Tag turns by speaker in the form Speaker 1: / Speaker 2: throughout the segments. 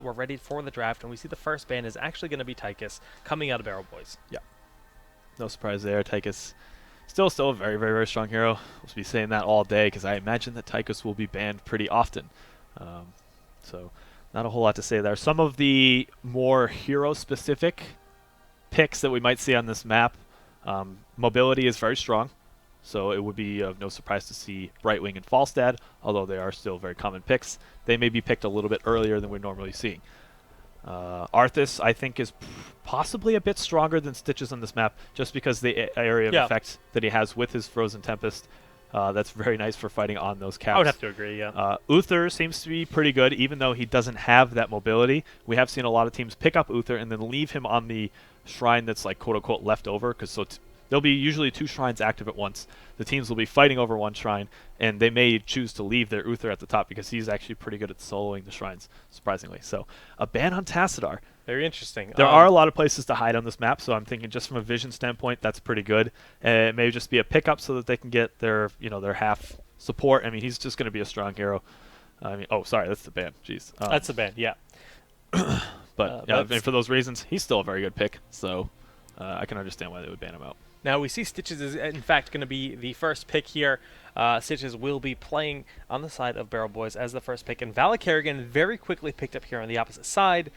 Speaker 1: we're ready for the draft, and we see the first ban is actually going to be Tychus coming out of Barrel Boys.
Speaker 2: Yeah. No surprise there. Tychus still a very, very, very strong hero. We'll be saying that all day because I imagine that Tychus will be banned pretty often. So not a whole lot to say there. Some of the more hero-specific picks that we might see on this map, mobility is very strong. So it would be of no surprise to see Brightwing and Falstad, although they are still very common picks. They may be picked a little bit earlier than we're normally seeing. Arthas, I think, is possibly a bit stronger than Stitches on this map, just because the area of effect that he has with his Frozen Tempest. That's very nice for fighting on those caps.
Speaker 1: I would have to agree, yeah.
Speaker 2: Uther seems to be pretty good, even though he doesn't have that mobility. We have seen a lot of teams pick up Uther and then leave him on the shrine that's like quote-unquote left over, because there'll be usually 2 shrines active at once. The teams will be fighting over one shrine, and they may choose to leave their Uther at the top because he's actually pretty good at soloing the shrines, surprisingly. So a ban on Tassadar.
Speaker 1: Very interesting.
Speaker 2: There are a lot of places to hide on this map, so I'm thinking just from a vision standpoint, that's pretty good. It may just be a pickup so that they can get their, their half support. I mean, he's just going to be a strong hero. I mean, oh, sorry, that's the ban. Jeez.
Speaker 1: That's the ban, yeah.
Speaker 2: But yeah, I mean, for those reasons, he's still a very good pick. So I can understand why they would ban him out.
Speaker 1: Now, we see Stitches is, in fact, going to be the first pick here. Stitches will be playing on the side of Barrel Boys as the first pick. And Vala Kerrigan very quickly picked up here on the opposite side.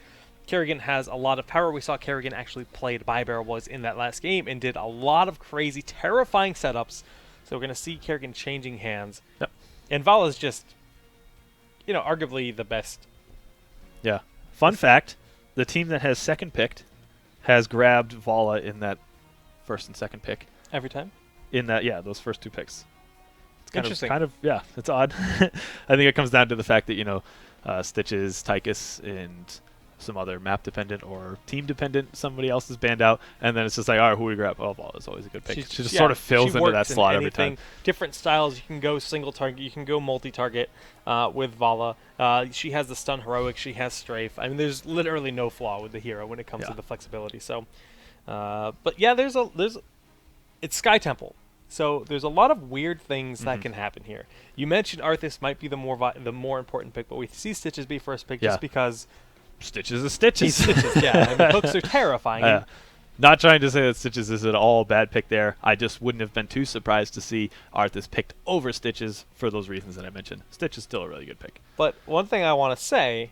Speaker 1: Kerrigan has a lot of power. We saw Kerrigan actually played by Barrel Boys in that last game and did a lot of crazy, terrifying setups. So we're going to see Kerrigan changing hands.
Speaker 2: Yep.
Speaker 1: And Vala's just, arguably the best.
Speaker 2: Yeah. Fun fact, the team that has second picked has grabbed Vala in that first and second pick.
Speaker 1: Every time?
Speaker 2: In that, yeah, those first 2 picks. It's
Speaker 1: interesting.
Speaker 2: Yeah, it's odd. I think it comes down to the fact that, Stitches, Tychus, and some other map-dependent or team-dependent, somebody else is banned out, and then it's just like, all right, who we grab? Oh, Vala's always a good pick. She just sort of fills into that slot every time.
Speaker 1: Different styles. You can go single target. You can go multi-target with Vala. She has the stun heroic. She has strafe. I mean, there's literally no flaw with the hero when it comes to the flexibility. So, but yeah, it's Sky Temple. So there's a lot of weird things that can happen here. You mentioned Arthas might be the more important pick, but we see Stitches be first pick just because
Speaker 2: Stitches is Stitches.
Speaker 1: He's Stitches, yeah. I mean, hooks are terrifying.
Speaker 2: Not trying to say that Stitches is at all a bad pick there. I just wouldn't have been too surprised to see Arthas picked over Stitches for those reasons that I mentioned. Stitch is still a really good pick.
Speaker 1: But one thing I want to say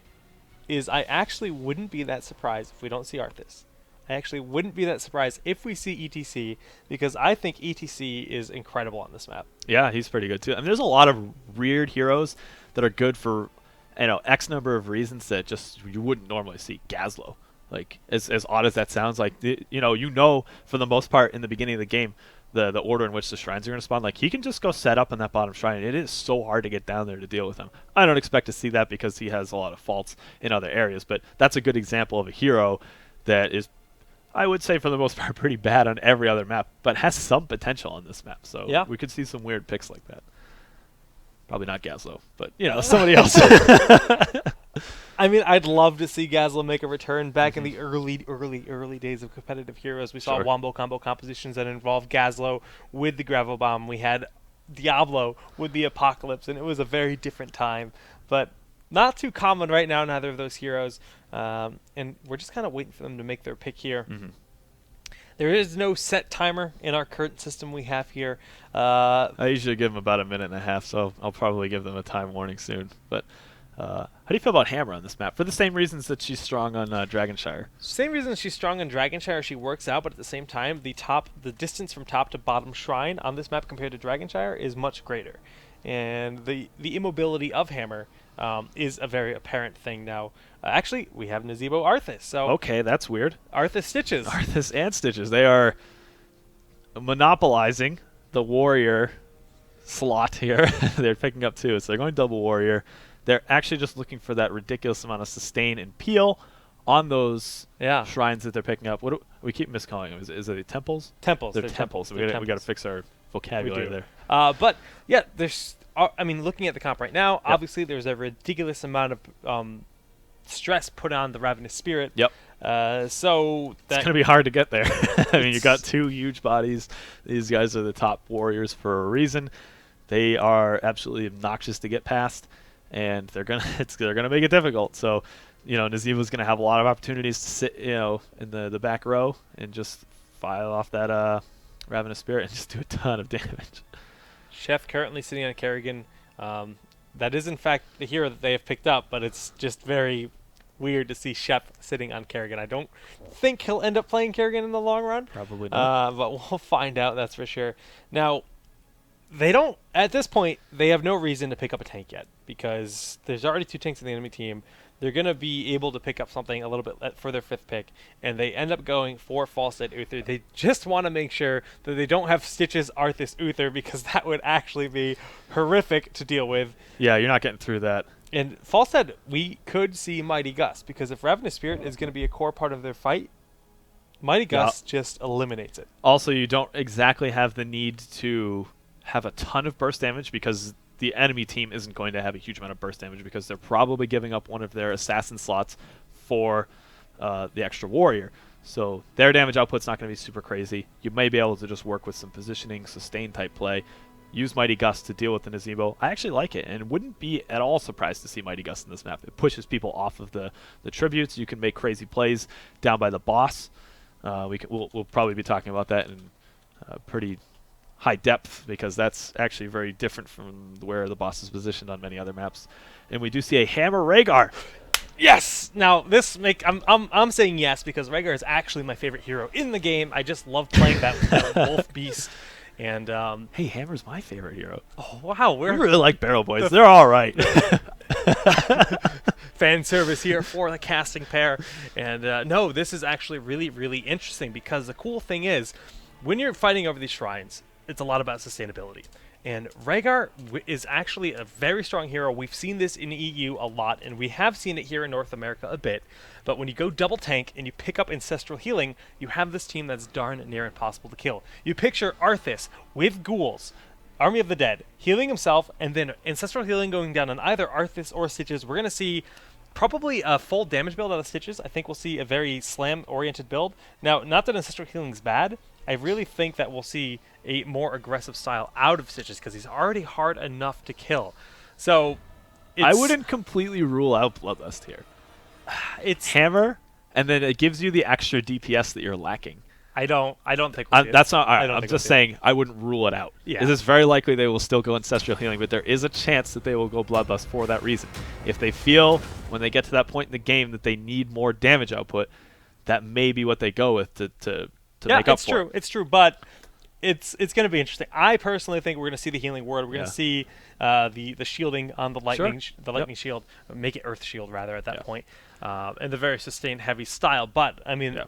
Speaker 1: is I actually wouldn't be that surprised if we don't see Arthas. I actually wouldn't be that surprised if we see ETC, because I think ETC is incredible on this map.
Speaker 2: Yeah, he's pretty good too. I mean, there's a lot of weird heroes that are good for X number of reasons that just you wouldn't normally see. Gazlo, like as odd as that sounds, like for the most part in the beginning of the game, the order in which the shrines are going to spawn, like he can just go set up on that bottom shrine. It is so hard to get down there to deal with him. I don't expect to see that because he has a lot of faults in other areas, but that's a good example of a hero that is, I would say for the most part, pretty bad on every other map, but has some potential on this map. So yeah, we could see some weird picks like that. Probably not Gazlo, but somebody else.
Speaker 1: I mean, I'd love to see Gazlo make a return back in the early days of competitive heroes. We saw wombo combo compositions that involved Gazlo with the Gravel Bomb. We had Diablo with the Apocalypse, and it was a very different time. But not too common right now, neither of those heroes. And we're just kind of waiting for them to make their pick here. There is no set timer in our current system we have here.
Speaker 2: I usually give them about a minute and a half, so I'll probably give them a time warning soon. But how do you feel about Hammer on this map? For the same reasons that she's strong on Dragonshire.
Speaker 1: Same reasons she's strong on Dragonshire. She works out, but at the same time, the distance from top to bottom shrine on this map compared to Dragonshire is much greater. And the immobility of Hammer is a very apparent thing now. Actually, we have Nazebo Arthas. So
Speaker 2: okay, that's weird.
Speaker 1: Arthas Stitches.
Speaker 2: Arthas and Stitches. They are monopolizing the warrior slot here. They're picking up 2, so they're going double warrior. They're actually just looking for that ridiculous amount of sustain and peel on those shrines that they're picking up. What do we keep miscalling them? Is it temples?
Speaker 1: Temples.
Speaker 2: They're temples. So we got to fix our vocabulary there.
Speaker 1: But yeah, there's. I mean, looking at the comp right now, obviously there's a ridiculous amount of stress put on the Ravenous Spirit. So
Speaker 2: it's going to be hard to get there. I mean, you got 2 huge bodies. These guys are the top warriors for a reason. They are absolutely obnoxious to get past, and they're gonna make it difficult. So Nazeema's going to have a lot of opportunities to sit, in the back row and just file off that Ravenous Spirit and just do a ton of damage.
Speaker 1: Chef currently sitting on Kerrigan. That is, in fact, the hero that they have picked up, but it's just very weird to see Chef sitting on Kerrigan. I don't think he'll end up playing Kerrigan in the long run.
Speaker 2: Probably not.
Speaker 1: But we'll find out, that's for sure. Now, at this point, they have no reason to pick up a tank yet because there's already 2 tanks in the enemy team. They're going to be able to pick up something a little bit for their 5th pick, and they end up going for Falstad Uther. They just want to make sure that they don't have Stitches Arthas Uther because that would actually be horrific to deal with.
Speaker 2: Yeah, you're not getting through that.
Speaker 1: And Falstad, we could see Mighty Gus because if Ravenous Spirit is going to be a core part of their fight, Mighty Gus just eliminates it.
Speaker 2: Also, you don't exactly have the need to have a ton of burst damage because the enemy team isn't going to have a huge amount of burst damage because they're probably giving up one of their assassin slots for the extra warrior. So their damage output's not going to be super crazy. You may be able to just work with some positioning, sustain type play, use Mighty Gus to deal with the Nazebo. I actually like it and wouldn't be at all surprised to see Mighty Gus in this map. It pushes people off of the tributes. You can make crazy plays down by the boss. We'll probably be talking about that in pretty high depth because that's actually very different from where the boss is positioned on many other maps. And we do see a Hammer Rhaegar.
Speaker 1: Yes. Now I'm saying yes because Rhaegar is actually my favorite hero in the game. I just love playing that wolf beast. And
Speaker 2: hey, Hammer's my favorite hero.
Speaker 1: Oh wow,
Speaker 2: we really like Barrel Boys. They're all right.
Speaker 1: Fan service here for the casting pair. And no, this is actually really, really interesting because the cool thing is when you're fighting over these shrines, it's a lot about sustainability. And Rhaegar is actually a very strong hero. We've seen this in EU a lot, and we have seen it here in North America a bit. But when you go double tank and you pick up Ancestral Healing, you have this team that's darn near impossible to kill. You picture Arthas with ghouls, Army of the Dead, healing himself, and then Ancestral Healing going down on either Arthas or Stitches. We're going to see probably a full damage build out of Stitches. I think we'll see a very slam-oriented build. Now, not that Ancestral Healing is bad. I really think that we'll see a more aggressive style out of Stitches because he's already hard enough to kill. So
Speaker 2: I wouldn't completely rule out Bloodlust here. It's Hammer, and then it gives you the extra DPS that you're lacking.
Speaker 1: I don't think we'll
Speaker 2: that's not. I'm just saying I wouldn't rule it out.
Speaker 1: Yeah.
Speaker 2: It is very likely they will still go Ancestral Healing, but there is a chance that they will go Bloodlust for that reason. If they feel when they get to that point in the game that they need more damage output, that may be what they go with to make up for it.
Speaker 1: It's true, but it's going to be interesting. I personally think we're going to see the Healing Ward. We're going to see the shielding on the lightning shield, make it Earth Shield rather at that point, and the very sustained heavy style. But I mean,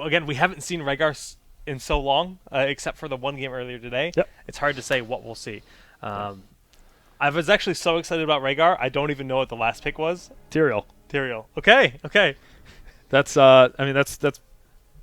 Speaker 1: again, we haven't seen Rhaegar in so long, except for the one game earlier today. It's hard to say what we'll see. I was actually so excited about Rhaegar. I don't even know what the last pick was.
Speaker 2: Tyrael.
Speaker 1: Okay.
Speaker 2: That's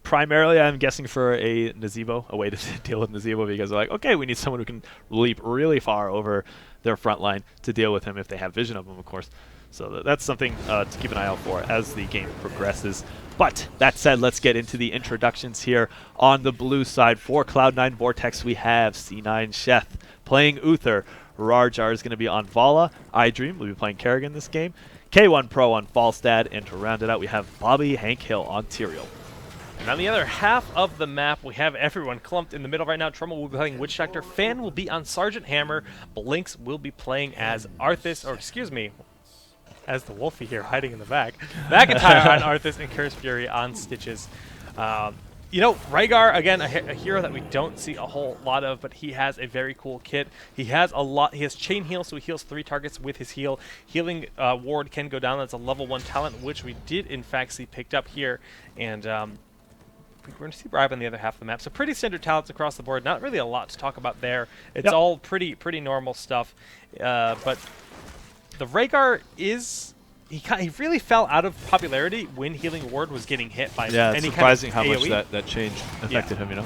Speaker 2: primarily, I'm guessing, for a Nazebo, a way to deal with Nazebo, because they're like, okay, we need someone who can leap really far over their front line to deal with him if they have vision of him, of course. So that's something to keep an eye out for as the game progresses. But that said, let's get into the introductions here. On the blue side for Cloud9 Vortex, we have C9 Sheth playing Uther. Rarjar is going to be on Vala. iDream will be playing Kerrigan this game. K1 Pro on Falstad. And to round it out, we have Bobby Hank Hill on Tyrael.
Speaker 1: And on the other half of the map, we have everyone clumped in the middle right now. Trumbull will be playing Witch Doctor. Fan will be on Sergeant Hammer. Blinks will be playing as Arthas, or excuse me, as the Wolfie here hiding in the back. McIntyre on Arthas and Curse Fury on Stitches. Rhaegar, again, a hero that we don't see a whole lot of, but he has a very cool kit. He has chain heal, so he heals 3 targets with his heal. Healing ward can go down. That's a level 1 talent, which we did in fact see picked up here. And we're going to see Bribe on the other half of the map. So pretty standard talents across the board. Not really a lot to talk about there. It's all pretty normal stuff. But the Rhaegar is... He really fell out of popularity when Healing Ward was getting hit by him.
Speaker 2: Yeah, it's surprising how much that change affected him,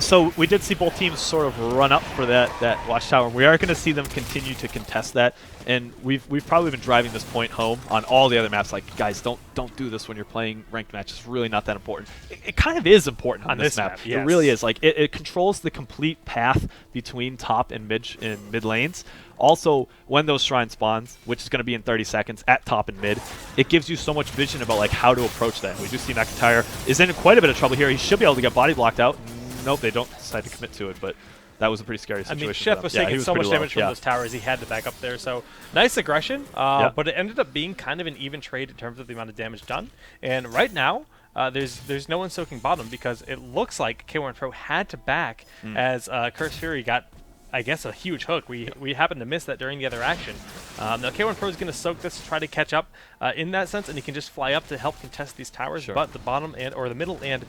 Speaker 2: So we did see both teams sort of run up for that watchtower. We are going to see them continue to contest that, and we've probably been driving this point home on all the other maps. Like, guys, don't do this when you're playing ranked matches. It's really not that important. It kind of is important on this map.
Speaker 1: Yes.
Speaker 2: It really is. Like, it controls the complete path between top and mid lanes. Also, when those shrines spawns, which is going to be in 30 seconds at top and mid, it gives you so much vision about like how to approach that. We do see McIntyre is in quite a bit of trouble here. He should be able to get body blocked out. Nope, they don't decide to commit to it, but that was a pretty scary situation.
Speaker 1: I mean, Chef was taking so much damage from those towers, he had to back up there. So nice aggression, but it ended up being kind of an even trade in terms of the amount of damage done. And right now, there's no one soaking bottom because it looks like K1 Pro had to back as Curse Fury got, I guess, a huge hook. We happened to miss that during the other action. Now K1 Pro is going to soak this to try to catch up in that sense, and he can just fly up to help contest these towers. Sure. But the bottom or the middle and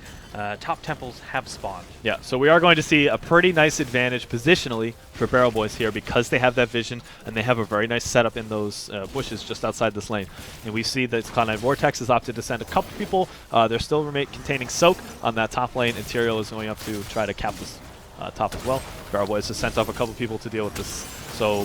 Speaker 1: top temples have spawned.
Speaker 2: Yeah, so we are going to see a pretty nice advantage positionally for Barrel Boys here because they have that vision and they have a very nice setup in those bushes just outside this lane. And we see that Cloud9 Vortex has opted to send a couple people. They're still containing soak on that top lane. Interior is going up to try to cap this top as well. Barrel Boys has sent up a couple people to deal with this. So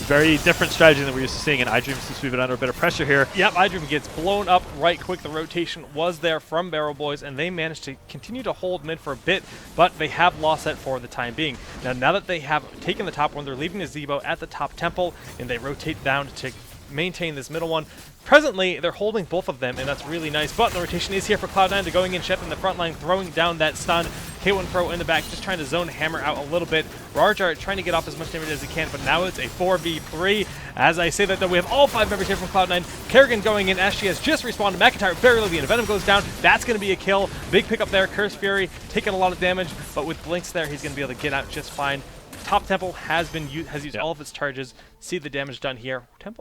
Speaker 2: very different strategy than we're used to seeing, and iDream seems to be under a bit of pressure here.
Speaker 1: Yep, iDream gets blown up right quick. The rotation was there from Barrel Boys, and they managed to continue to hold mid for a bit, but they have lost that for the time being. Now that they have taken the top one, they're leaving the Zebo at the top temple, and they rotate down to maintain this middle one. Presently, they're holding both of them, and that's really nice. But the rotation is here for Cloud9. They're going in, Chef in the front line, throwing down that stun. K1 Pro in the back, just trying to zone Hammer out a little bit. Rarjar trying to get off as much damage as he can, but now it's a 4v3. As I say that, though, we have all 5 members here from Cloud9. Kerrigan going in, Ashley has just respawned. McIntyre barely living, and Venom goes down. That's going to be a kill. Big pick up there. Curse Fury taking a lot of damage, but with Blinks there, he's going to be able to get out just fine. Top Temple has used all of its charges. See the damage done here. The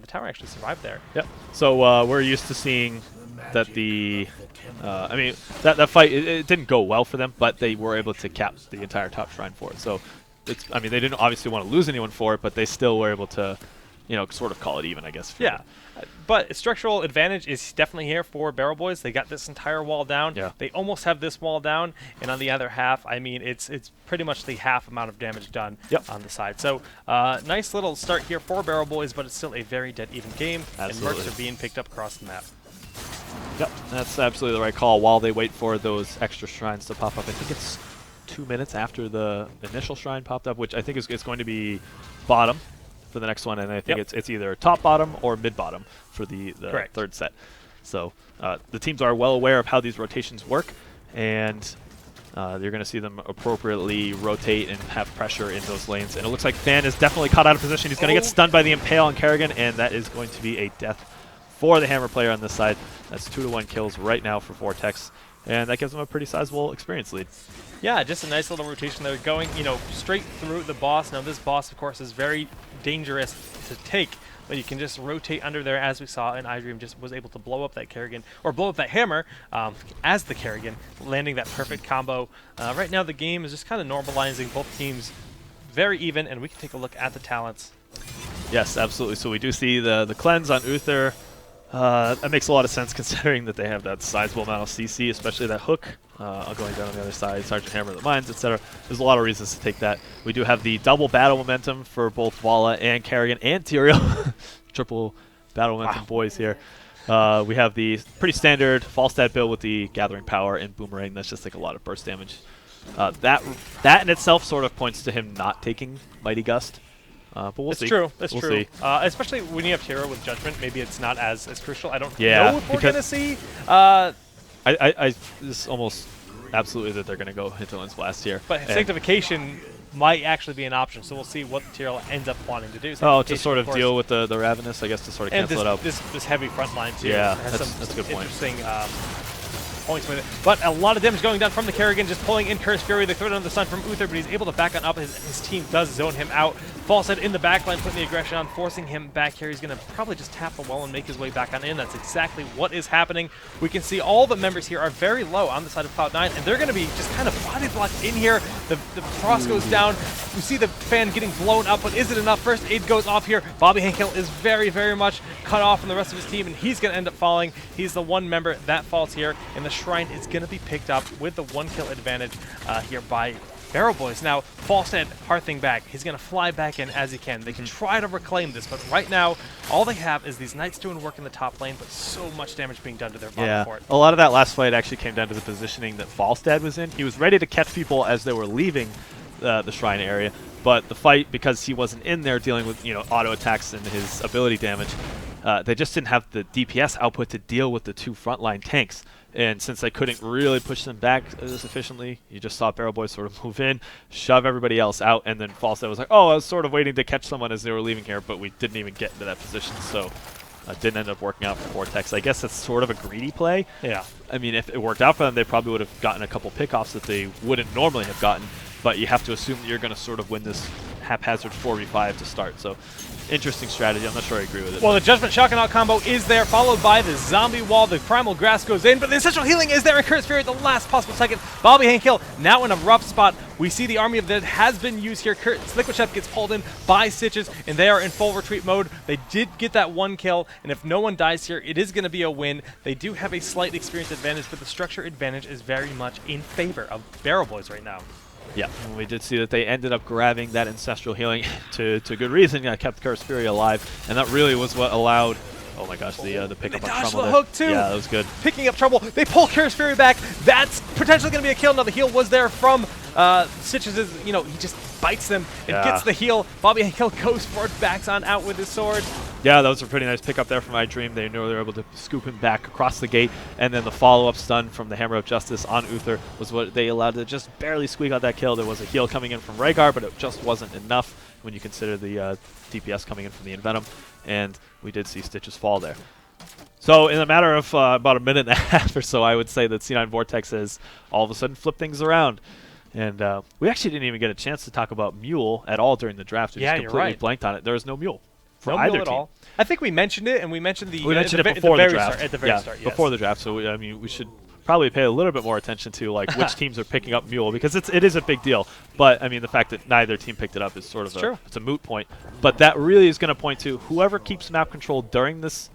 Speaker 1: tower actually survived there.
Speaker 2: Yep. So we're used to seeing that that fight it didn't go well for them, but they were able to cap the entire top shrine for it. So they didn't obviously want to lose anyone for it, but they still were able to, sort of call it even, I guess.
Speaker 1: Yeah. But structural advantage is definitely here for Barrel Boys. They got this entire wall down.
Speaker 2: Yeah.
Speaker 1: They almost have this wall down, and on the other half, I mean, it's pretty much the half amount of damage done on the side. So nice little start here for Barrel Boys, but it's still a very dead even game,
Speaker 2: Absolutely.
Speaker 1: and mercs are being picked up across the map.
Speaker 2: Yep, that's absolutely the right call. While they wait for those extra shrines to pop up, I think it's 2 minutes after the initial shrine popped up, which I think is going to be bottom for the next one, and I think it's either top bottom or mid bottom for the third set. So the teams are well aware of how these rotations work, and you're going to see them appropriately rotate and have pressure in those lanes. And it looks like Fan is definitely caught out of position. He's going to get stunned by the Impale on Kerrigan, and that is going to be a death for the Hammer player on this side. That's 2-1 kills right now for Vortex, and that gives them a pretty sizable experience lead.
Speaker 1: Yeah, just a nice little rotation. They're going, straight through the boss. Now this boss, of course, is very dangerous to take, but you can just rotate under there, as we saw, and iDream just was able to blow up that Kerrigan, or blow up that Hammer as the Kerrigan, landing that perfect combo. Right now the game is just kind of normalizing both teams very even, and we can take a look at the talents.
Speaker 2: Yes, absolutely. So we do see the cleanse on Uther. That makes a lot of sense considering that they have that sizable amount of CC, especially that hook going down on the other side, Sergeant Hammer the Mines, etc. There's a lot of reasons to take that. We do have the double battle momentum for both Vala and Kerrigan and Tyrael. Triple battle momentum boys here. We have the pretty standard Falstad build with the Gathering Power and Boomerang. That's just like a lot of burst damage. That in itself sort of points to him not taking Mighty Gust. But we'll see.
Speaker 1: That's true.
Speaker 2: See.
Speaker 1: Especially when you have Tyrael with Judgment, maybe it's not as crucial. I don't know if we're going to see.
Speaker 2: It's almost absolutely that they're going to go into Lens Blast here.
Speaker 1: But Sanctification might actually be an option, so we'll see what Tyrael ends up wanting to do.
Speaker 2: To sort of deal with the Ravenous, I guess, to sort of cancel it out.
Speaker 1: This heavy front line, too.
Speaker 2: Yeah,
Speaker 1: has
Speaker 2: that's a good point.
Speaker 1: Interesting points with it. But a lot of damage going down from the Kerrigan, just pulling in Curse Fury. They throw down the stun from Uther, but he's able to back on up. His team does zone him out. Falsehead in the backline, putting the aggression on, forcing him back here. He's going to probably just tap the wall and make his way back on in. That's exactly what is happening. We can see all the members here are very low on the side of Cloud9, and they're going to be just kind of body block in here. The frost goes down. We see the fan getting blown up, but is it enough? First aid goes off here. Bobby Henkel is very, very much cut off from the rest of his team, and he's going to end up falling. He's the one member that falls here, and the shrine is going to be picked up with the 1-kill advantage here by Barrel Boys. Now, Falstead hearthing back. He's going to fly back in as he can. They can try to reclaim this, but right now, all they have is these Knights doing work in the top lane, but so much damage being done to their bottom fort.
Speaker 2: A lot of that last fight actually came down to the positioning that Falstead was in. He was ready to catch people as they were leaving the shrine area, but the fight, because he wasn't in there dealing with auto attacks and his ability damage, they just didn't have the DPS output to deal with the 2 frontline tanks. And since they couldn't really push them back sufficiently, you just saw Barrel Boys sort of move in, shove everybody else out, and then Falstead was like, oh, I was sort of waiting to catch someone as they were leaving here, but we didn't even get into that position, so it didn't end up working out for Vortex. I guess that's sort of a greedy play.
Speaker 1: Yeah.
Speaker 2: I mean, if it worked out for them, they probably would have gotten a couple pickoffs that they wouldn't normally have gotten, but you have to assume that you're going to sort of win this haphazard 4v5 to start, so interesting strategy. I'm not sure I agree with it.
Speaker 1: Well, the Judgment Shock and Out combo is there, followed by the Zombie Wall. The Primal Grass goes in, but the Essential Healing is there, and Curse Fury at the last possible second. Bobby Henkel now in a rough spot. We see the Army of the Dead has been used here. Liquid Chef gets pulled in by Stitches, and they are in full retreat mode. They did get that 1 kill, and if no one dies here, it is going to be a win. They do have a slight experience advantage, but the structure advantage is very much in favor of Barrel Boys right now.
Speaker 2: Yeah, and we did see that they ended up grabbing that Ancestral Healing to good reason. Kept Curse Fury alive, and that really was what allowed, oh my gosh, the pickup on Trouble.
Speaker 1: The hook too.
Speaker 2: Yeah, that was good.
Speaker 1: Picking up Trouble. They pull Curse Fury back. That's potentially going to be a kill. Now the heal was there from Stitches. He just bites them and gets the heal. Bobby Henkel goes for it, backs on out with his sword.
Speaker 2: Yeah, that was a pretty nice pickup there from iDream. They knew they were able to scoop him back across the gate, and then the follow-up stun from the Hammer of Justice on Uther was what they allowed to just barely squeak out that kill. There was a heal coming in from Rhaegar, but it just wasn't enough when you consider the DPS coming in from the Envenom, and we did see Stitches fall there. So in a matter of about a minute and a half or so, I would say that C9 Vortex has all of a sudden flipped things around. And we actually didn't even get a chance to talk about Mule at all during the draft. We just completely blanked on it. There was no Mule.
Speaker 1: No Mule at all. I think we mentioned it, and we mentioned
Speaker 2: it before the draft.
Speaker 1: At the very start, yes.
Speaker 2: Before the draft. So we should probably pay a little bit more attention to which teams are picking up Mule, because it is a big deal. But I mean, the fact that neither team picked it up is sort of it's a moot point. But that really is going to point to whoever keeps map control during this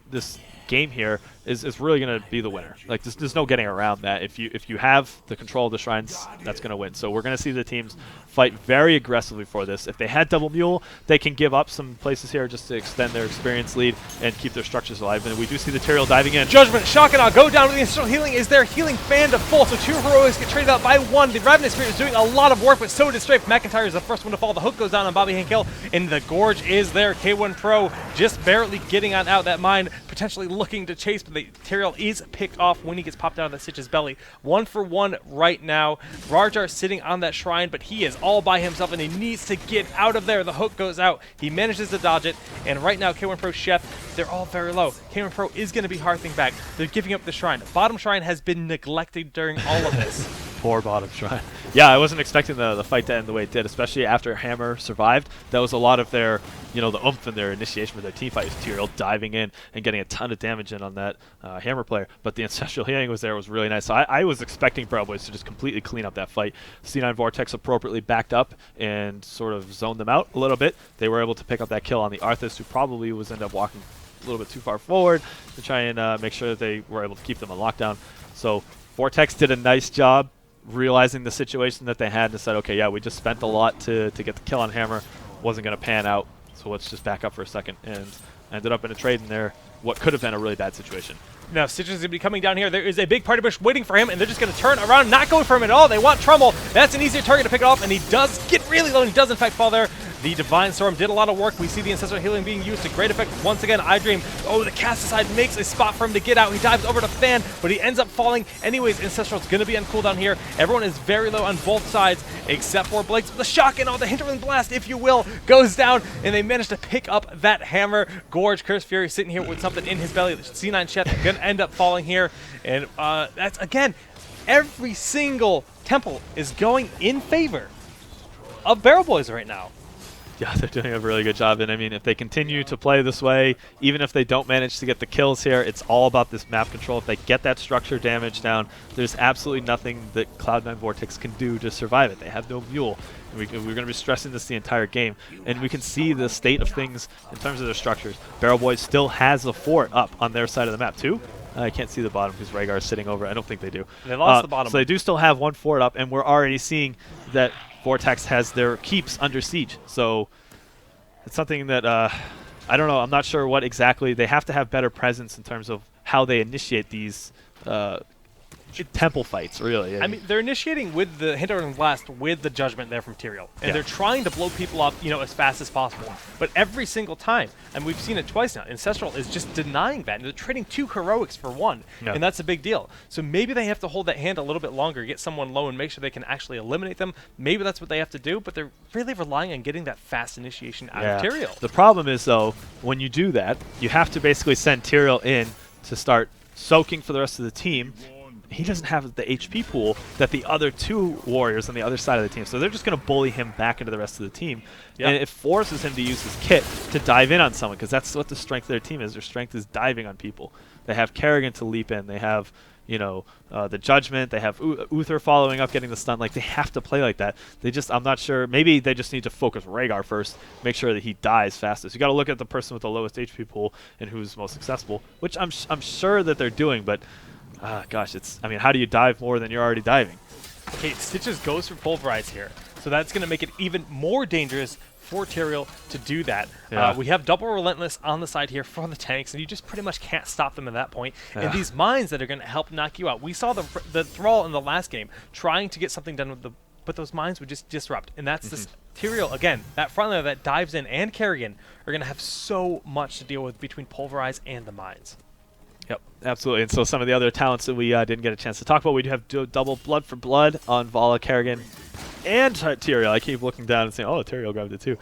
Speaker 2: this game here is really going to be the winner. Like there's no getting around that. If you have the control of the shrines, that's going to win. So we're going to see the teams fight very aggressively for this. If they had double Mule, they can give up some places here just to extend their experience lead and keep their structures alive. And we do see the Tyrael diving in.
Speaker 1: Judgment Shock and I'll go down with the Essential Healing. Is there Healing Fan to full? So 2 heroics get traded out by 1. The Ravenous Spirit is doing a lot of work, but so did Strafe. McIntyre is the first one to fall. The hook goes down on Bobby Henkel, and the Gorge is there. K1 Pro just barely getting on out. That mine potentially looking to chase, but the Tyrael is picked off when he gets popped out of the Stitch's belly. 1 for 1 right now. Rarjar sitting on that shrine, but he is all by himself, and he needs to get out of there. The hook goes out. He manages to dodge it, and right now K1 Pro, Chef, they're all very low. K1 Pro is going to be hearthing back. They're giving up the shrine. Bottom shrine has been neglected during all of this.
Speaker 2: Poor bottom shrine. Yeah, I wasn't expecting the fight to end the way it did, especially after Hammer survived. That was a lot of their, the oomph in their initiation for their team fight. Tyrael diving in and getting a ton of damage in on that Hammer player. But the Ancestral Healing was really nice. So I was expecting Proud Boys to just completely clean up that fight. C9 Vortex appropriately backed up and sort of zoned them out a little bit. They were able to pick up that kill on the Arthas, who probably was end up walking a little bit too far forward to try and make sure that they were able to keep them on lockdown. So Vortex did a nice job realizing the situation that they had and said, okay, yeah, we just spent a lot to get the kill on Hammer. Wasn't going to pan out, so let's just back up for a second, and ended up in a trade in there, what could have been a really bad situation.
Speaker 1: Now Stitches is going to be coming down here. There is a big party bush waiting for him, and they're just going to turn around, not going for him at all. They want Trumbull. That's an easier target to pick it off, and he does get really low, and he does in fact fall there. The Divine Storm did a lot of work. We see the Ancestral Healing being used to great effect once again. iDream, the cast aside makes a spot for him to get out. He dives over to Fan, but he ends up falling. Anyways, Ancestral's going to be on cooldown here. Everyone is very low on both sides, except for Blake's. The shock and the Hinterland Blast, if you will, goes down, and they manage to pick up that Hammer. Gorge, Curse Fury sitting here with something in his belly. The C9 Chef going to end up falling here. And that's, again, every single temple is going in favor of Barrel Boys right now.
Speaker 2: Yeah, they're doing a really good job. And I mean, if they continue to play this way, even if they don't manage to get the kills here, it's all about this map control. If they get that structure damage down, there's absolutely nothing that Cloud9 Vortex can do to survive it. They have no mule. And we're going to be stressing this the entire game. And we can see the state of things in terms of their structures. Barrel Boys still has a fort up on their side of the map, too. I can't see the bottom because Rhaegar is sitting over. I don't think they do.
Speaker 1: They lost the bottom.
Speaker 2: So they do still have one fort up, and we're already seeing that Vortex has their keeps under siege. So it's something that, I don't know, I'm not sure what exactly. They have to have better presence in terms of how they initiate these temple fights, really.
Speaker 1: I mean, they're initiating with the Hinterland Blast with the Judgment there from Tyrael. And they're trying to blow people up, as fast as possible. But every single time, and we've seen it twice now, Ancestral is just denying that. And they're trading 2 heroics for 1. Yeah. And that's a big deal. So maybe they have to hold that hand a little bit longer, get someone low and make sure they can actually eliminate them. Maybe that's what they have to do, but they're really relying on getting that fast initiation out of Tyrael.
Speaker 2: The problem is, though, when you do that, you have to basically send Tyrael in to start soaking for the rest of the team. He doesn't have the HP pool that the other 2 warriors on the other side of the team. So they're just going to bully him back into the rest of the team. Yep. And it forces him to use his kit to dive in on someone, because that's what the strength of their team is. Their strength is diving on people. They have Kerrigan to leap in. They have, the Judgment. They have Uther following up, getting the stun. Like, they have to play like that. I'm not sure. Maybe they just need to focus Rhaegar first, make sure that he dies fastest. You got to look at the person with the lowest HP pool and who's most successful, which I'm sure that they're doing, but gosh, how do you dive more than you're already diving?
Speaker 1: Okay, Stitches goes for Pulverize here. So that's going to make it even more dangerous for Tyrael to do that.
Speaker 2: Yeah.
Speaker 1: We have double Relentless on the side here for the tanks, and you just pretty much can't stop them at that point. Yeah. And these mines that are going to help knock you out. We saw the Thrall in the last game trying to get something done but those mines would just disrupt. And that's this Tyrael, again, that frontliner that dives in and Kerrigan are going to have so much to deal with between Pulverize and the mines.
Speaker 2: Yep, absolutely. And so some of the other talents that we didn't get a chance to talk about, we do have double Blood for Blood on Vala, Kerrigan, and Tyrael. I keep looking down and saying, oh, Tyrael grabbed it too.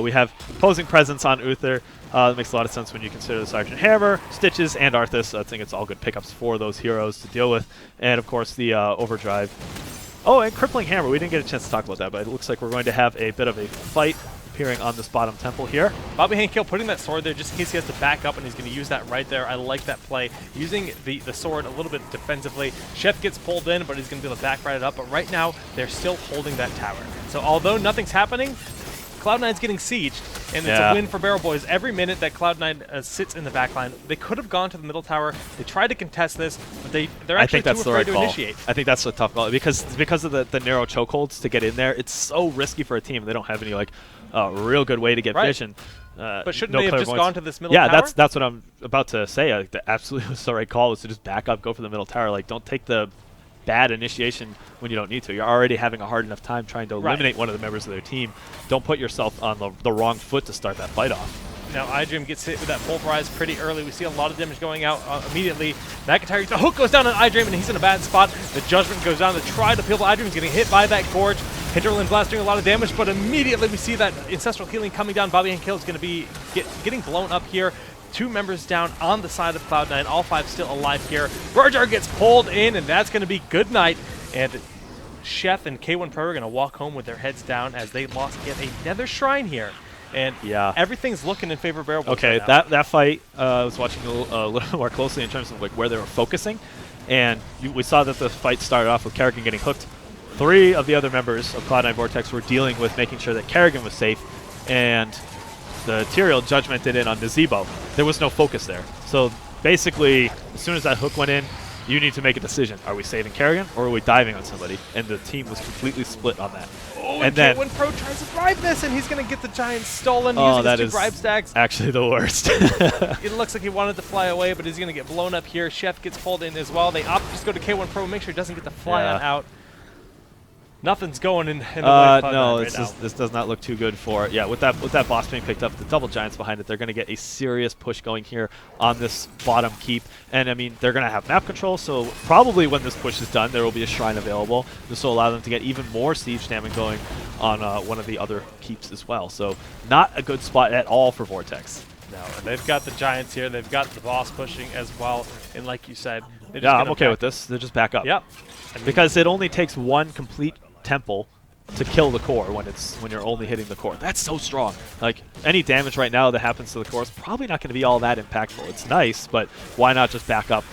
Speaker 2: We have Opposing Presence on Uther. That makes a lot of sense when you consider the Sergeant Hammer, Stitches, and Arthas. I think it's all good pickups for those heroes to deal with. And, of course, the Overdrive. Oh, and Crippling Hammer. We didn't get a chance to talk about that, but it looks like we're going to have a bit of a fight appearing on this bottom temple here.
Speaker 1: Bobby Hankill putting that sword there just in case he has to back up, and he's going to use that right there. I like that play. Using the sword a little bit defensively. Chef gets pulled in, but he's going to be able to back right it up. But right now, they're still holding that tower. So although nothing's happening, Cloud9's getting sieged, and it's a win for Barrel Boys. Every minute that Cloud9 sits in the backline, they could have gone to the middle tower. They tried to contest this, but they're actually too afraid to initiate.
Speaker 2: I think that's a tough call because of the narrow chokeholds to get in there. It's so risky for a team. They don't have any real good way to get vision.
Speaker 1: But shouldn't they have just gone to this middle tower?
Speaker 2: Yeah, that's what I'm about to say. The absolutely was the right call was to just back up, go for the middle tower. Like, don't take the bad initiation when you don't need to. You're already having a hard enough time trying to eliminate one of the members of their team. Don't put yourself on the wrong foot to start that fight off.
Speaker 1: Now, iDream gets hit with that Pulverize pretty early. We see a lot of damage going out immediately. McIntyre, the hook goes down on iDream, and he's in a bad spot. The Judgment goes down to try to peel the iDream. He's getting hit by that Gorge. Hinterland Blast doing a lot of damage, but immediately we see that Ancestral Healing coming down. Bobby Hankill is going to be getting blown up here. 2 members down on the side of Cloud9. All 5 still alive here. Rojar gets pulled in, and that's going to be good night. And Chef and K1 Pro are going to walk home with their heads down as they lost yet another shrine here. And everything's looking in favor of Barrel Boys.
Speaker 2: Okay,
Speaker 1: right now.
Speaker 2: that fight, I was watching a little more closely in terms of where they were focusing. And we saw that the fight started off with Kerrigan getting hooked. 3 of the other members of Cloud9 Vortex were dealing with making sure that Kerrigan was safe. And the Tyrael judgmented in on Nazebo. There was no focus there. So basically, as soon as that hook went in, you need to make a decision. Are we saving Kerrigan or are we diving on somebody? And the team was completely split on that.
Speaker 1: Oh, and then K1 Pro tries to bribe this, and he's going to get the Giant stolen using his 2 bribe stacks.
Speaker 2: Actually the worst.
Speaker 1: It looks like he wanted to fly away, but he's going to get blown up here. Chef gets pulled in as well. They opt to just go to K1 Pro and make sure he doesn't get the fly on out. Nothing's going in the way of
Speaker 2: no,
Speaker 1: right now.
Speaker 2: This does not look too good for it. Yeah, with that boss being picked up, the double giants behind it, they're going to get a serious push going here on this bottom keep. And I mean, they're going to have map control, so probably when this push is done, there will be a shrine available. This will allow them to get even more siege damage going on one of the other keeps as well. So not a good spot at all for Vortex.
Speaker 1: No, and they've got the giants here. They've got the boss pushing as well. And like you said,
Speaker 2: I'm okay with this. They just back up.
Speaker 1: Yep.
Speaker 2: Because it only takes 1 complete temple to kill the core when you're only hitting the core. That's so strong. Like, any damage right now that happens to the core is probably not going to be all that impactful. It's nice, but why not just back up,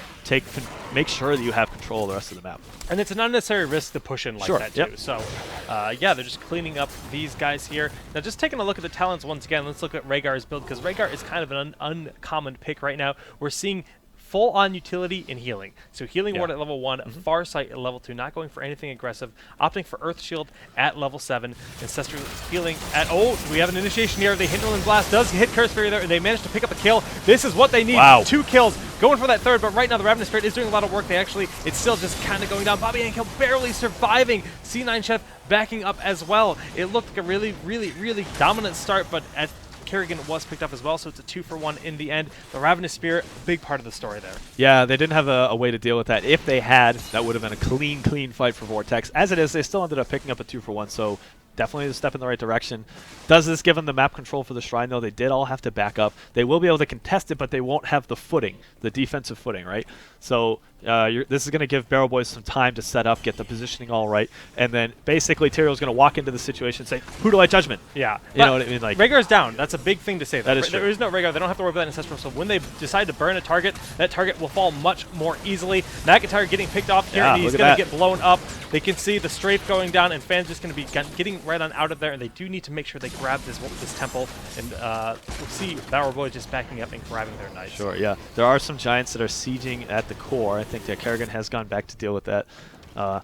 Speaker 2: make sure that you have control of the rest of the map.
Speaker 1: And it's an unnecessary risk to push in like that too. So, yeah, they're just cleaning up these guys here. Now, just taking a look at the talents once again, let's look at Rhaegar's build, because Rhaegar is kind of an uncommon pick right now. We're seeing full-on utility and healing. So Healing Ward at level 1, Farsight at level 2, not going for anything aggressive, opting for Earth Shield at level 7, Ancestral Healing at... Oh, we have an initiation here. The Hinterland Blast does hit Curse Fairy there, and they managed to pick up a kill. This is what they need.
Speaker 2: Wow.
Speaker 1: 2 kills. Going for that third, but right now the Ravenous Spirit is doing a lot of work. It's still just kind of going down. Bobby Hankill barely surviving. C9 Chef backing up as well. It looked like a really, really, really dominant start, but at Kerrigan was picked up as well, so it's a 2-for-1 in the end. The Ravenous Spirit, big part of the story there.
Speaker 2: Yeah, they didn't have a way to deal with that. If they had, that would have been a clean fight for Vortex. As it is, they still ended up picking up a 2-for-1, so definitely a step in the right direction. Does this give them the map control for the Shrine, though? They did all have to back up. They will be able to contest it, but they won't have the footing, the defensive footing, right? So this is going to give Barrel Boys some time to set up, get the positioning all right, and then basically Tyrion's going to walk into the situation and say, who do I judgment?
Speaker 1: Yeah.
Speaker 2: You know what I mean? Like,
Speaker 1: Rhaegar's down. That's a big thing to say.
Speaker 2: That is true.
Speaker 1: There is no Rhaegar. They don't have to worry about that Ancestral, so when they decide to burn a target, that target will fall much more easily. McIntyre getting picked off here, and he's going to get blown up. They can see the strafe going down, and fans just going to be getting right on out of there, and they do need to make sure they grab this temple, and we'll see Barrel Boy just backing up and grabbing their knights.
Speaker 2: Sure, yeah. There are some Giants that are sieging at the core. I think that Kerrigan has gone back to deal with that.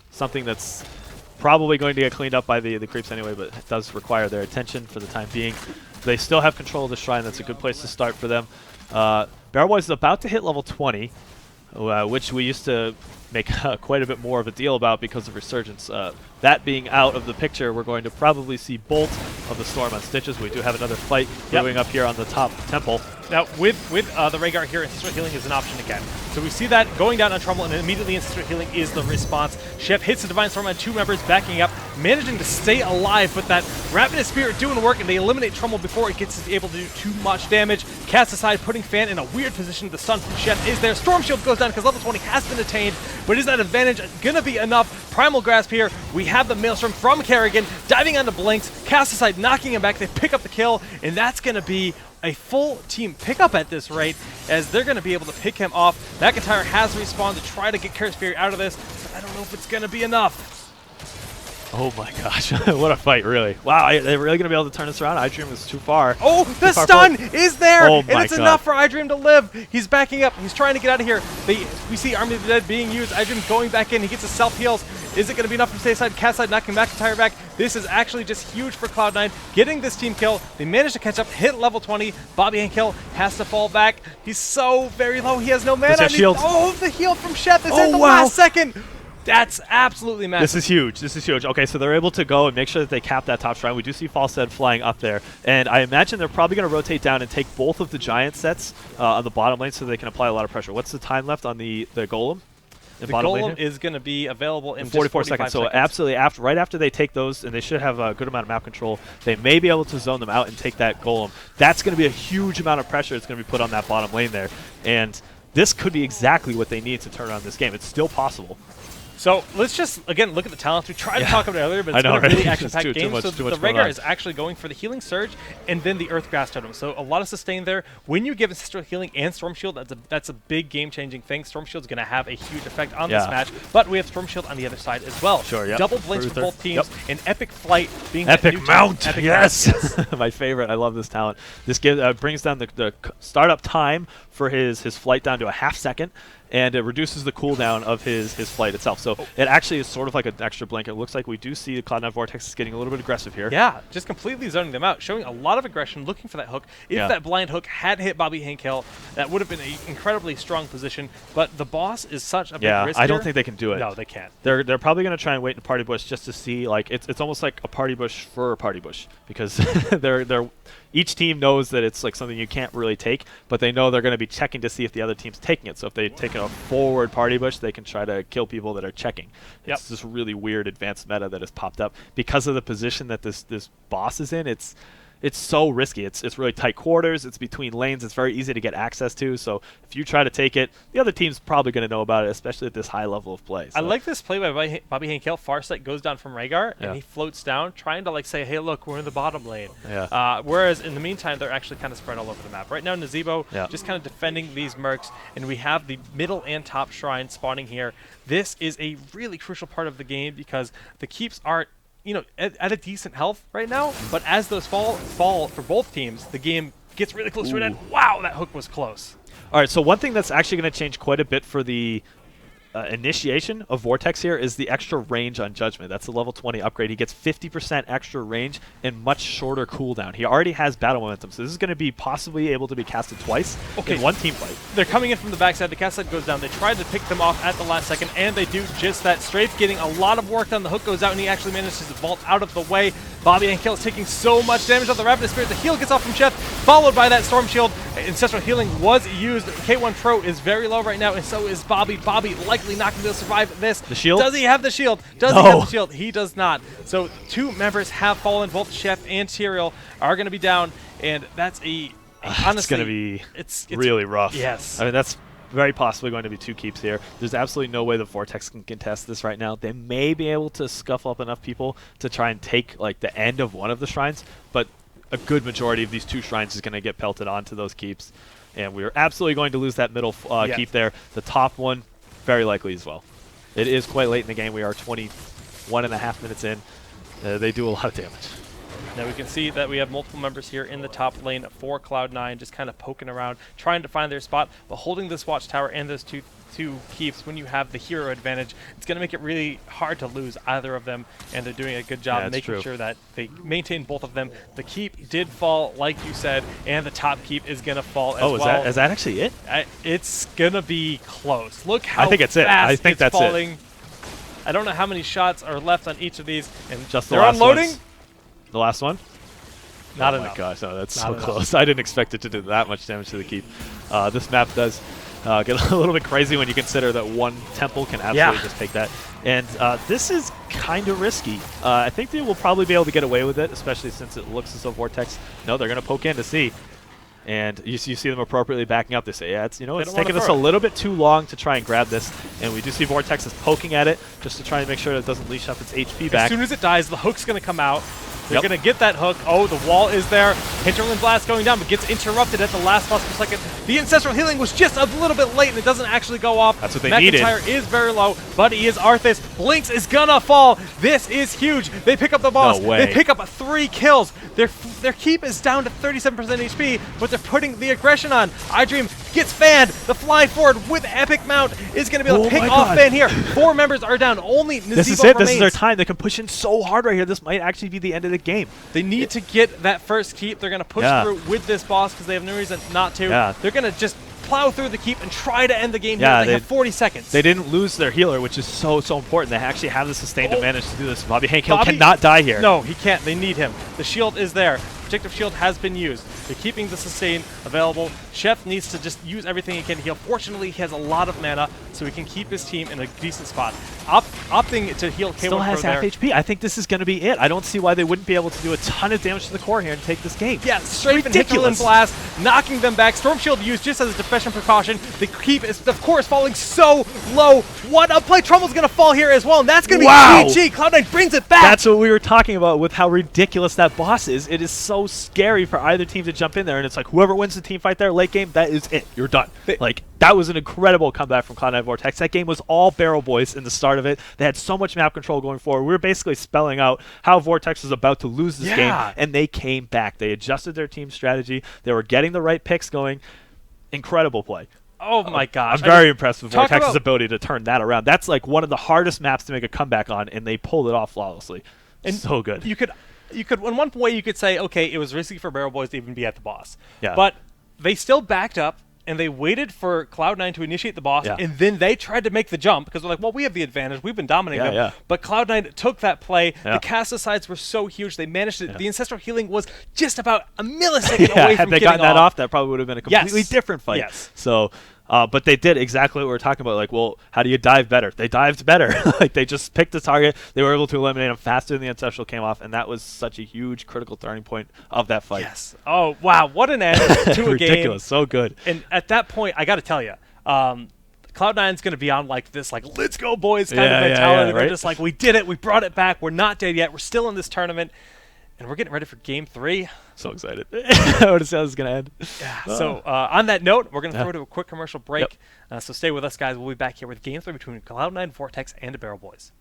Speaker 2: Something that's probably going to get cleaned up by the creeps anyway, but it does require their attention for the time being. They still have control of the Shrine. That's a good place to start for them. Barrel Boys is about to hit level 20, which we used to make quite a bit more of a deal about because of Resurgence. That being out of the picture, we're going to probably see Bolt of the Storm on Stitches. We do have another fight brewing up here on the top temple.
Speaker 1: Now, with the Rhaegar here, Ancestral Healing is an option again. So we see that going down on Trouble, and immediately Ancestral Healing is the response. Chef hits the Divine Storm on 2 members, backing up, managing to stay alive, but that Ravenous Spirit doing work, and they eliminate Trumbull before it gets able to do too much damage. Cast aside, putting Fan in a weird position. The stun from Chef is there. Storm Shield goes down because level 20 has been attained, but is that advantage going to be enough? Primal Grasp here. We have the Maelstrom from Kerrigan, diving onto Blinks, cast aside, knocking him back. They pick up the kill, and that's going to be a full team pickup at this rate, as they're going to be able to pick him off. McIntyre has respawned to try to get Curse Fury out of this, but I don't know if it's going to be enough.
Speaker 2: Oh my gosh, what a fight, really. Wow, they're really going to be able to turn this around? iDream is too far.
Speaker 1: Oh, the stun is there,
Speaker 2: oh
Speaker 1: and it's enough for iDream to live. He's backing up. He's trying to get out of here. We see Army of the Dead being used. iDream going back in. He gets his self-heals. Is it going to be enough from stay aside? Cast side knocking McIntyre back. This is actually just huge for Cloud9. Getting this team kill. They managed to catch up, hit level 20. Bobby Hankill has to fall back. He's so very low. He has no mana. Oh, the heal from Shep is at the last second. That's absolutely massive.
Speaker 2: This is huge. This is huge. Okay, so they're able to go and make sure that they cap that top shrine. We do see Falstead flying up there. And I imagine they're probably going to rotate down and take both of the giant sets on the bottom lane so they can apply a lot of pressure. What's the time left on the golem?
Speaker 1: The golem is going to be available in
Speaker 2: 44 seconds. So absolutely, right after they take those, and they should have a good amount of map control, they may be able to zone them out and take that golem. That's going to be a huge amount of pressure that's going to be put on that bottom lane there. And this could be exactly what they need to turn around this game. It's still possible.
Speaker 1: So let's just, again, look at the talents. We tried to talk about it earlier, but it's been a really action-packed game. So the Rhaegar is actually going for the Healing Surge and then the Earthgrass Totem. So a lot of sustain there. When you give Ancestral Healing and Storm Shield, that's a big game-changing thing. Storm Shield's going to have a huge effect on this match, but we have Storm Shield on the other side as well.
Speaker 2: Sure, yeah.
Speaker 1: Double Blinks for both teams, and Epic Flight being
Speaker 2: Epic Mount,
Speaker 1: Epic
Speaker 2: yes! My favorite. I love this talent. This brings down the startup time for his flight down to a half second, and it reduces the cooldown of his flight itself. So it actually is sort of like an extra blink. It looks like we do see the Cloud9 Vortex is getting a little bit aggressive here.
Speaker 1: Yeah, just completely zoning them out, showing a lot of aggression, looking for that hook. If that blind hook had hit Bobby Hankill, that would have been an incredibly strong position. But the boss is such a big risk
Speaker 2: I don't
Speaker 1: here.
Speaker 2: think they can do it.
Speaker 1: No, they can't.
Speaker 2: They're probably going to try and wait in party bush just to see. Like it's almost like a party bush for a party bush, because they're each team knows that it's like something you can't really take, but they know they're going to be checking to see if the other team's taking it. So if they take a forward party bush, they can try to kill people that are checking. It's this really weird advanced meta that has popped up because of the position that this boss is in. It's it's so risky. It's really tight quarters. It's between lanes. It's very easy to get access to. So if you try to take it, the other team's probably going to know about it, especially at this high level of play. So.
Speaker 1: I like this play by Bobby Hankel. Farsight goes down from Rhaegar, and he floats down, trying to like say, hey, look, we're in the bottom lane.
Speaker 2: Yeah.
Speaker 1: Whereas in the meantime, they're actually kind of spread all over the map. Right now, Nazebo just kind of defending these mercs, and we have the middle and top shrine spawning here. This is a really crucial part of the game because the keeps aren't, at a decent health right now, but as those fall for both teams, the game gets really close to an end. Wow, that hook was close.
Speaker 2: All right, so one thing that's actually going to change quite a bit for the initiation of Vortex here is the extra range on Judgment. That's the level 20 upgrade. He gets 50% extra range and much shorter cooldown. He already has battle momentum, so this is going to be possibly able to be casted twice in one team fight.
Speaker 1: They're coming in from the backside. The cast side goes down. They tried to pick them off at the last second, and they do just that. Strafe getting a lot of work done. The hook goes out, and he actually manages to vault out of the way. Bobby and Kill is taking so much damage on the Rapid Spirit. The heal gets off from Chef, followed by that Storm Shield. Ancestral Healing was used. K1 Pro is very low right now, and so is Bobby. Bobby likely not going to be able to survive this.
Speaker 2: The shield?
Speaker 1: Does he have the shield? Does he have the shield? He does not. So 2 members have fallen. Both Chef and Tyrael are going to be down, and that's honestly,
Speaker 2: it's going to be really rough.
Speaker 1: Yes.
Speaker 2: I mean, that's very possibly going to be 2 keeps here. There's absolutely no way the Vortex can contest this right now. They may be able to scuffle up enough people to try and take like the end of one of the shrines, but a good majority of these 2 shrines is going to get pelted onto those keeps, and we're absolutely going to lose that middle keep there. The top one, very likely as well. It is quite late in the game. We are 21.5 minutes in. They do a lot of damage.
Speaker 1: Now we can see that we have multiple members here in the top lane for Cloud9, just kind of poking around, trying to find their spot, but holding this watchtower and those two keeps, when you have the hero advantage, it's going to make it really hard to lose either of them, and they're doing a good job making sure that they maintain both of them. The keep did fall, like you said, and the top keep is going to fall as well.
Speaker 2: Is that actually it?
Speaker 1: It's going to be close. Look how
Speaker 2: I think it's
Speaker 1: fast
Speaker 2: it. I think that's
Speaker 1: falling.
Speaker 2: it.
Speaker 1: I don't know how many shots are left on each of these, and
Speaker 2: just the
Speaker 1: they're unloading.
Speaker 2: The last one?
Speaker 1: Not
Speaker 2: enough. Oh my gosh, no, that's so close. I didn't expect it to do that much damage to the keep. This map does get a little bit crazy when you consider that one temple can absolutely just take that. And this is kind of risky. I think they will probably be able to get away with it, especially since it looks as though Vortex, they're going to poke in to see. And you see them appropriately backing up. They say, it's taking us a little bit too long to try and grab this. And we do see Vortex is poking at it just to try and make sure that it doesn't leash up its HP back.
Speaker 1: As soon as it dies, the hook's going to come out. They're going to get that hook. Oh, the wall is there. Hinterland Blast going down, but gets interrupted at the last possible second. The Ancestral Healing was just a little bit late, and it doesn't actually go off.
Speaker 2: That's what they needed.
Speaker 1: McIntyre is very low, but he is Arthas. Blinks is going to fall. This is huge. They pick up the boss.
Speaker 2: No way.
Speaker 1: They pick up 3 kills. Their keep is down to 37% HP, but they're putting the aggression on. iDream gets fanned. The fly forward with Epic Mount is going to be able to pick off Fan here. 4 members are down. Only Nazebo
Speaker 2: This is it.
Speaker 1: remains.
Speaker 2: This is their time. They can push in so hard right here. This might actually be the end of the game.
Speaker 1: They need to get that first keep. They're going to push through with this boss because they have no reason not to. They're going to just plow through the keep and try to end the game here. They have 40 seconds.
Speaker 2: They didn't lose their healer, which is so important. They actually have the sustain to manage to do this. Bobby Hankel cannot die here.
Speaker 1: No, he can't. They need him. The shield is there. Protective shield has been used. They're keeping the sustain available. Chef needs to just use everything he can to heal. Fortunately, he has a lot of mana, so he can keep his team in a decent spot. Opting to heal K1
Speaker 2: Still has half HP. I think this is going to be it. I don't see why they wouldn't be able to do a ton of damage to the core here and take this game.
Speaker 1: Yeah, Strafe and Hinterland Blast, knocking them back. Storm Shield used just as a defensive precaution. The keep is, of course, falling so low. What a play. Trouble's going to fall here as well, and that's going to be GG. Cloud9 brings it back.
Speaker 2: That's what we were talking about with how ridiculous that boss is. It is so scary for either team to jump in there, and it's like whoever wins the team fight there late game, that is it. You're done. That was an incredible comeback from Cloud9 Vortex. That game was all Barrel Boys in the start of it. They had so much map control going forward. We were basically spelling out how Vortex was about to lose this game, and they came back. They adjusted their team strategy. They were getting the right picks going. Incredible play.
Speaker 1: Oh my gosh.
Speaker 2: I'm very impressed with Vortex's ability to turn that around. That's like one of the hardest maps to make a comeback on, and they pulled it off flawlessly. And so good.
Speaker 1: You could, in one way, you could say, okay, it was risky for Barrel Boys to even be at the boss.
Speaker 2: Yeah.
Speaker 1: But they still backed up, and they waited for Cloud9 to initiate the boss, and then they tried to make the jump, because they're like, well, we have the advantage. We've been dominating them. But Cloud9 took that play. The cast-asides were so huge. They managed it. The Ancestral Healing was just about a millisecond away from
Speaker 2: had they gotten that off, that probably would have been a completely different fight. So But they did exactly what we were talking about. Like, well, how do you dive better? They dived better. Like, they just picked the target. They were able to eliminate him faster than the ancestral came off, and that was such a huge critical turning point of that fight.
Speaker 1: Yes. Oh, wow. What an end to a
Speaker 2: Ridiculous.
Speaker 1: game.
Speaker 2: So good.
Speaker 1: And at that point, I got to tell you, Cloud9's going to be on like this, like, let's go, boys kind of mentality. They're
Speaker 2: right?
Speaker 1: just like, we did it. We brought it back. We're not dead yet. We're still in this tournament. And we're getting ready for Game 3.
Speaker 2: So excited. I would have said this was going to end.
Speaker 1: Yeah. So on that note, we're going to throw to a quick commercial break.
Speaker 2: Yep.
Speaker 1: So stay with us, guys. We'll be back here with Game 3 between Cloud9, Vortex, and the Barrel Boys.